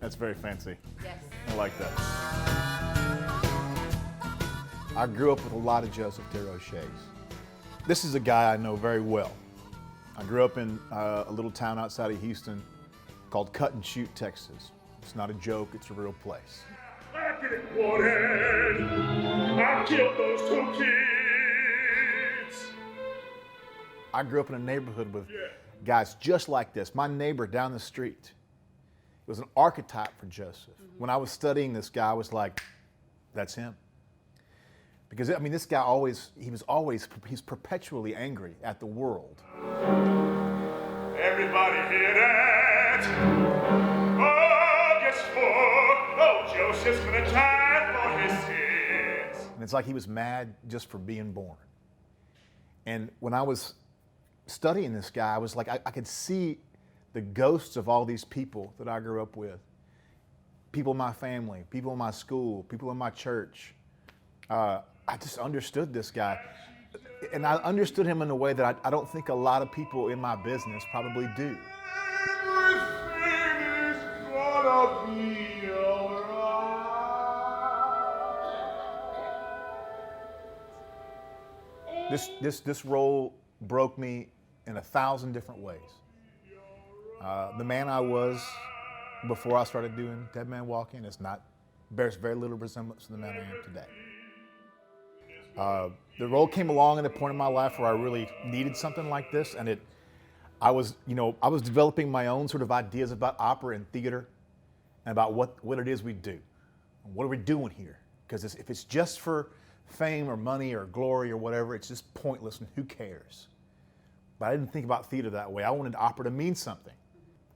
That's very fancy. Yes. I like that. I grew up with a lot of Joseph de Rochers. This is a guy I know very well. I grew up in a little town outside of Houston called Cut and Shoot, Texas. It's not a joke, it's a real place. I get wanted. I killed those 2 kids. I grew up in a neighborhood with guys just like this. My neighbor down the street was an archetype for Joseph. When I was studying this guy, I was like, that's him. Because, I mean, this guy he's perpetually angry at the world. Everybody hear that? Oh, guess what? Oh, Joseph's gonna die for his sins. And it's like he was mad just for being born. And when I was studying this guy, I was like, I could see the ghosts of all these people that I grew up with. People in my family, people in my school, people in my church. I just understood this guy. And I understood him in a way that I don't think a lot of people in my business probably do. Everything is gonna be alright. This role broke me in 1,000 different ways. The man I was before I started doing Dead Man Walking bears very little resemblance to the man I am today. The role came along at a point in my life where I really needed something like this, and I was developing my own sort of ideas about opera and theater, and about what it is we do, and what are we doing here? Because if it's just for fame or money or glory or whatever, it's just pointless, and who cares? But I didn't think about theater that way. I wanted opera to mean something,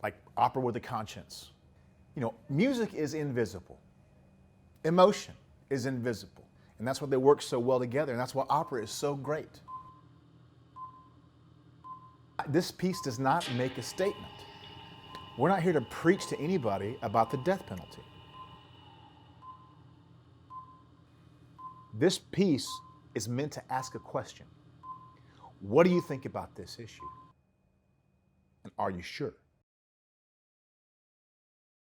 like opera with a conscience. You know, music is invisible. Emotion is invisible. And that's why they work so well together, and that's why opera is so great. This piece does not make a statement. We're not here to preach to anybody about the death penalty. This piece is meant to ask a question. What do you think about this issue? And are you sure?